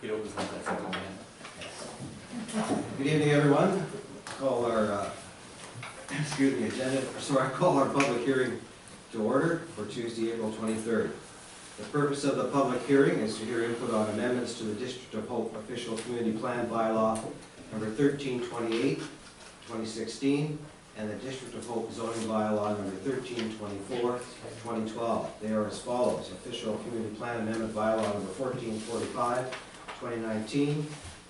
Peter was not that second man. Good evening, everyone. Call our I call our public hearing to order for Tuesday, April 23rd. The purpose of the public hearing is to hear input on amendments to the District of Hope Official Community Plan Bylaw number 1328, 2016, and the District of Hope Zoning Bylaw number 1324, 2012. They are as follows: Official Community Plan Amendment Bylaw number 1445, 2019,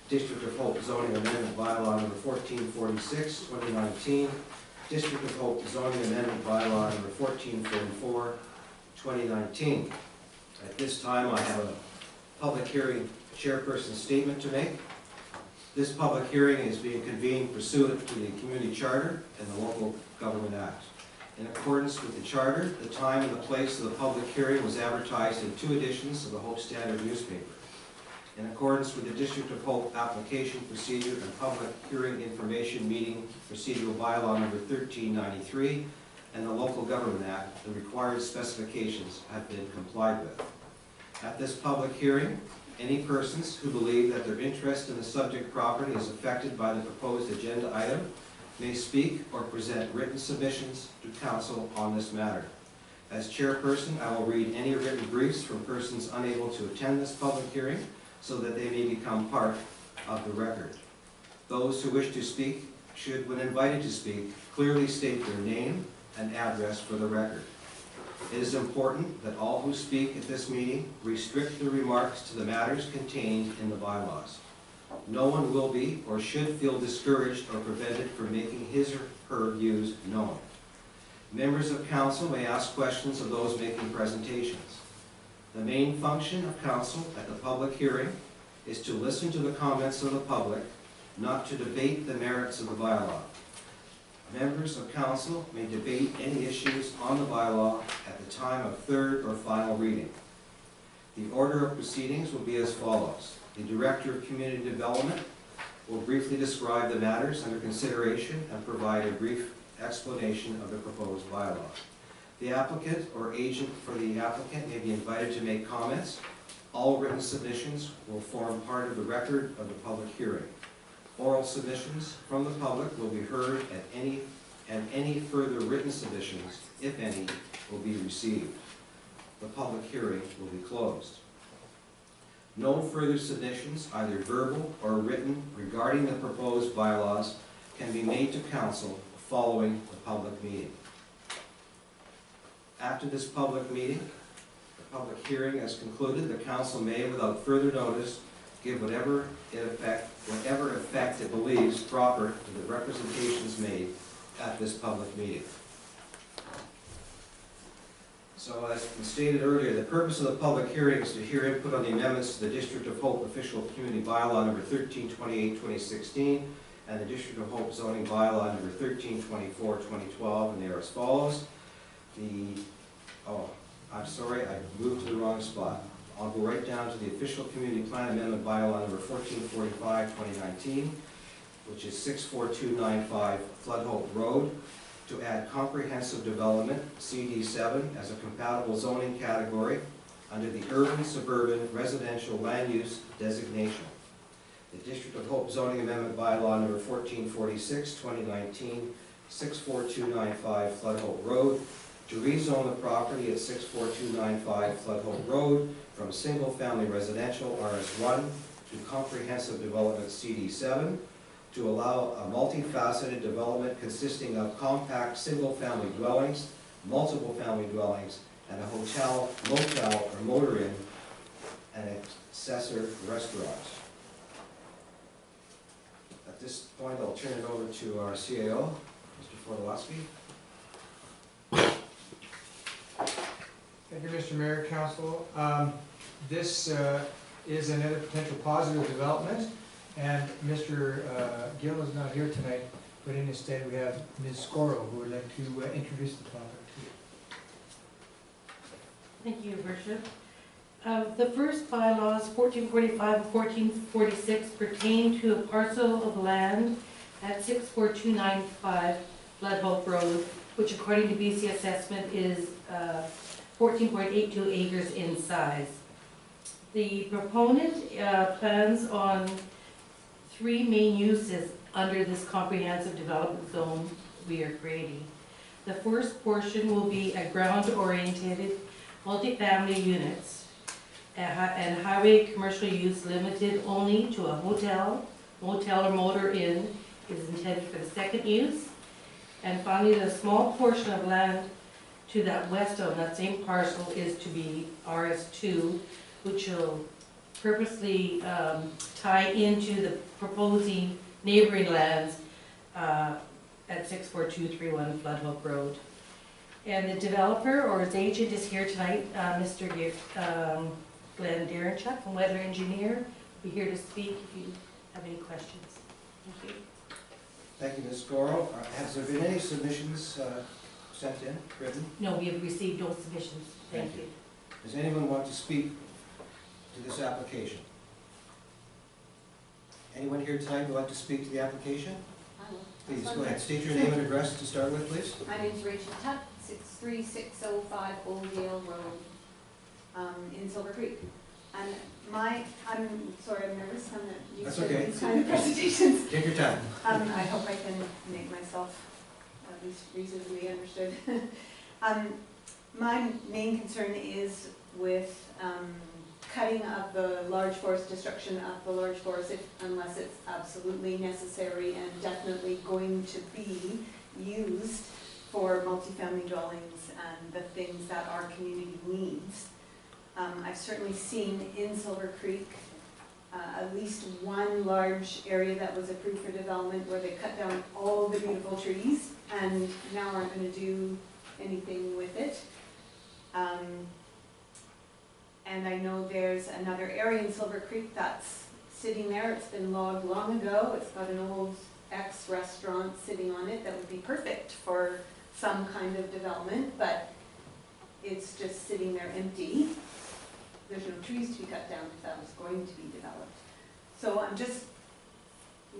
District of Hope Zoning Amendment Bylaw number 1446, 2019, District of Hope Zoning Amendment Bylaw number 1444, 2019. At this time, I have a public hearing chairperson statement to make. This public hearing is being convened pursuant to the Community Charter and the Local Government Act. In accordance with the Charter, the time and the place of the public hearing was advertised in 2 editions of the Hope Standard newspaper. In accordance with the District of Hope Application Procedure and Public Hearing Information Meeting Procedural Bylaw number 1393 and the Local Government Act, the required specifications have been complied with. At this public hearing, any persons who believe that their interest in the subject property is affected by the proposed agenda item may speak or present written submissions to council on this matter. As chairperson, I will read any written briefs from persons unable to attend this public hearing so that they may become part of the record. Those who wish to speak should, when invited to speak, clearly state their name and address for the record. It is important that all who speak at this meeting restrict their remarks to the matters contained in the bylaws. No one will be or should feel discouraged or prevented from making his or her views known. Members of council may ask questions of those making presentations. The main function of council at the public hearing is to listen to the comments of the public, not to debate the merits of the bylaw. Members of council may debate any issues on the bylaw at the time of third or final reading. The order of proceedings will be as follows. The Director of Community Development will briefly describe the matters under consideration and provide a brief explanation of the proposed bylaw. The applicant or agent for the applicant may be invited to make comments. All written submissions will form part of the record of the public hearing. Oral submissions from the public will be heard and any further written submissions, if any, will be received. The public hearing will be closed. No further submissions, either verbal or written, regarding the proposed bylaws can be made to council following the public meeting. After this public meeting, the public hearing has concluded, the council may, without further notice, give whatever effect it believes proper to the representations made at this public meeting. So, as stated earlier, the purpose of the public hearing is to hear input on the amendments to the District of Hope Official Community Bylaw number 1328, 2016, and the District of Hope Zoning Bylaw number 1324, 2012, and they are as follows. I'm sorry, I moved to the wrong spot. I'll go right down to the Official Community Plan Amendment Bylaw number 1445, 2019, which is 64295 Flood Hope Road, to add comprehensive development, CD7, as a compatible zoning category under the urban suburban residential land use designation. The District of Hope Zoning Amendment Bylaw number 1446, 2019, 64295 Flood Hope Road, to rezone the property at 64295 Flood Hope Road from single-family residential RS1 to comprehensive development CD7, to allow a multifaceted development consisting of compact single-family dwellings, multiple family dwellings, and a hotel, motel, or motor inn, and an accessory restaurant. At this point, I'll turn it over to our CAO, Mr. Fortolowski. Thank you, Mr. Mayor, Council. This is another potential positive development, and Mr. Gill is not here tonight, but instead we have Ms. Scoro, who would like to introduce the topic to you. Thank you, Your Worship. The first bylaws, 1445 and 1446, pertain to a parcel of land at 64295 Flood Hope Road, which according to BC assessment is 14.82 acres in size. The proponent plans on 3 main uses under this comprehensive development zone we are creating. The first portion will be a ground-oriented multifamily units and highway commercial use limited only to a hotel, motel, or motor inn is intended for the second use. And finally, the small portion of land to that west of that same parcel is to be RS2, which will purposely tie into the proposing neighboring lands at 64231 Flood Hook Road. And the developer or his agent is here tonight, Mr. Glenn Darenchuk, a weather engineer, will be here to speak if you have any questions. Thank you. Thank you, Ms. Goro. Has there been any submissions sent in, written? No, we have received no submissions. Thank you. Does anyone want to speak to this application? Anyone here tonight would like to speak to the application? I will. Please, go ahead. State your name and address to start with, please. My name's Rachel Tuck, 63605 Old Yale Road, in Silver Creek. And I'm sorry, I'm nervous, I'm not That's used to okay. these kind of presentations. Take your time. I hope I can make myself at least reasonably understood. My main concern is with cutting of the large forest, destruction of the large forest, unless it's absolutely necessary and definitely going to be used for multifamily dwellings and the things that our community needs. I've certainly seen in Silver Creek at least one large area that was approved for development where they cut down all the beautiful trees and now aren't going to do anything with it. And I know there's another area in Silver Creek that's sitting there. It's been logged long ago. It's got an old ex-restaurant sitting on it that would be perfect for some kind of development, but it's just sitting there empty. There's no trees to be cut down if that was going to be developed. So I'm just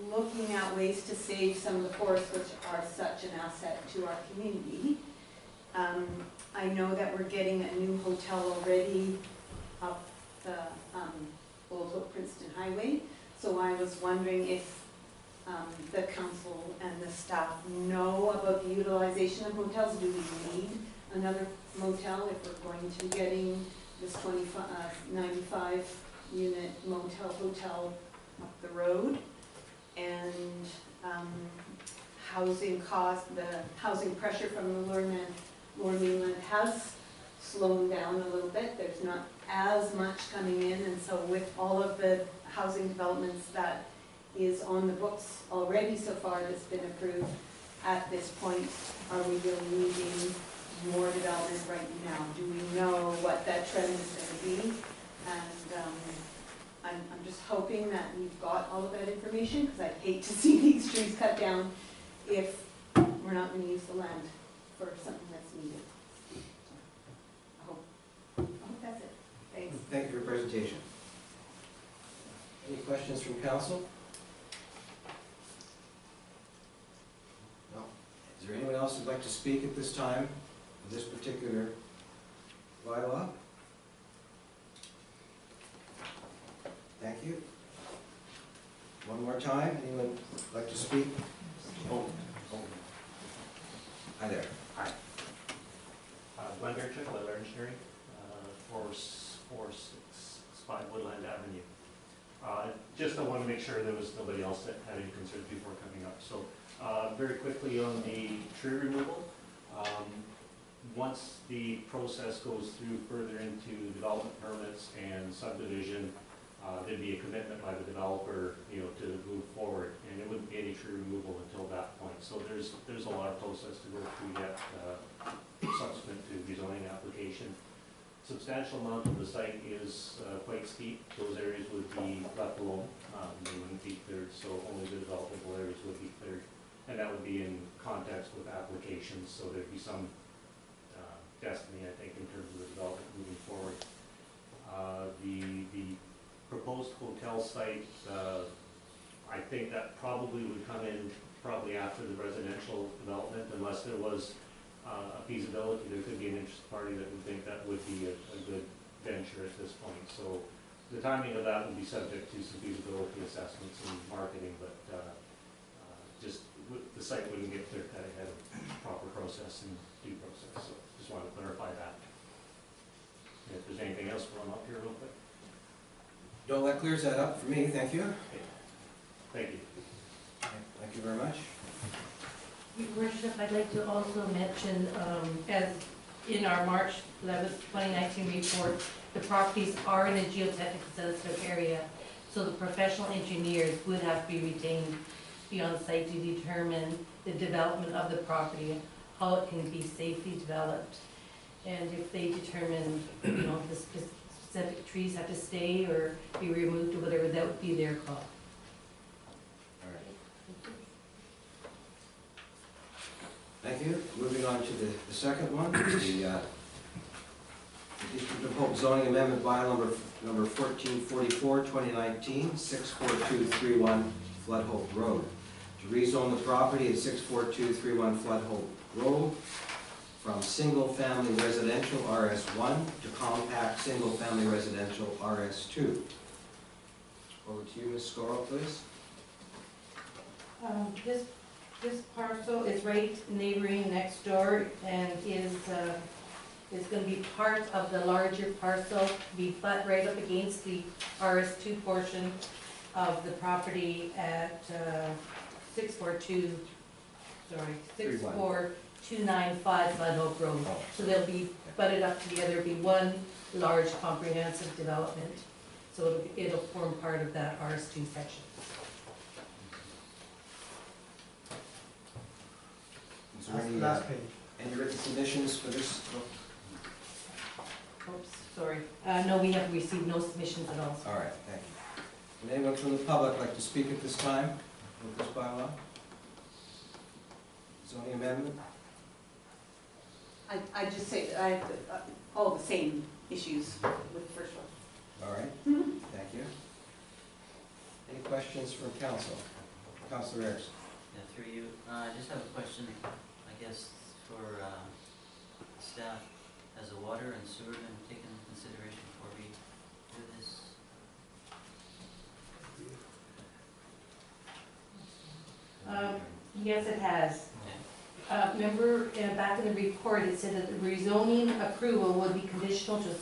looking at ways to save some of the forests which are such an asset to our community. I know that we're getting a new hotel already up the Old Hope Princeton Highway. So I was wondering if the council and the staff know about the utilization of motels. Do we need another motel if we're going to be getting this 95 unit motel hotel up the road? And housing cost, the housing pressure from the lower mainland has slowed down a little bit. There's not as much coming in, and so with all of the housing developments that is on the books already so far that's been approved, at this point, are we really needing more development right now? Do we know what that trend is going to be? And I'm just hoping that we've got all of that information, because I'd hate to see these trees cut down if we're not going to use the land for something that's needed. I hope that's it. Thanks. Thank you for your presentation. Any questions from council? No. Is there anyone else who'd like to speak at this time for this particular bylaw? Thank you. One more time, anyone like to speak? Oh. Hi there. Hi. Glenn Darenchuk, weather engineering, 4665 Woodland Avenue. Just I want to make sure there was nobody else that had any concerns before coming up. So very quickly on the tree removal, once the process goes through further into development permits and subdivision, there'd be a commitment by the developer, to move forward, and there wouldn't be any tree removal until that point. So there's a lot of process to go through yet, subsequent to rezoning application. Substantial amount of the site is quite steep. Those areas would be left alone. They wouldn't be cleared, so only the developable areas would be cleared, and that would be in context with applications. So there'd be some destiny, I think, in terms of the development moving forward. The proposed hotel site, I think that probably would come in probably after the residential development, unless there was a feasibility. There could be an interested party that would think that would be a good venture at this point. So the timing of that will be subject to some feasibility assessments and marketing, but just the site wouldn't get clear cut ahead of proper process and due process. So just wanted to clarify that. And if there's anything else, we'll up here real quick. No, that clears that up for me, thank you. Thank you. Thank you very much. Your Worship, I'd like to also mention, as in our March 11th, 2019 report, the properties are in a geotechnical sensitive area, so the professional engineers would have to be retained to be on site to determine the development of the property, how it can be safely developed. And if they determine, the specific trees have to stay or be removed or whatever, that would be their call. All right. Thank you. Moving on to the second one, the District of Hope zoning amendment bylaw number 1444, 2019, 64231 Flood Hope Road. To rezone the property at 64231 Flood Hope Road from single-family residential RS1 to compact single-family residential RS2. Over to you, Ms. Scoro, please. This parcel is right neighboring next door and is going to be part of the larger parcel, be butt right up against the RS2 portion of the property at 64295 Flood Hope Road. So they'll be butted up together, be one large comprehensive development. So it'll form part of that RS2 section. Is there any, Last page. any written submissions for this? Oops, sorry. No, we have received no submissions at all. All right, thank you. Would anyone from the public like to speak at this time with this bylaw? Zoning amendment? I just say, I have all the same issues with the first one. All right, thank you. Any questions from council? Councilor Erickson. Yeah, through you. I just have a question, I guess, for staff. Has the water and sewer been taken into consideration before we do this? Yes, it has. Remember, back in the report, it said that the rezoning approval would be conditional to a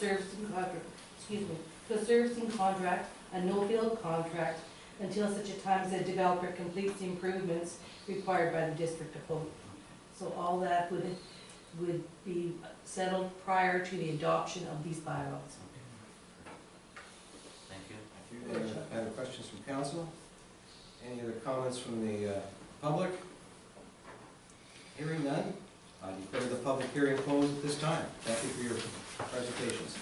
servicing contract, a no-build contract, until such a time as the developer completes the improvements required by the District of Hope. So all that would be settled prior to the adoption of these bylaws. Thank you. Thank you. Any other questions from council? Any other comments from the public? Hearing none, I declare the public hearing closed at this time. Thank you for your presentations.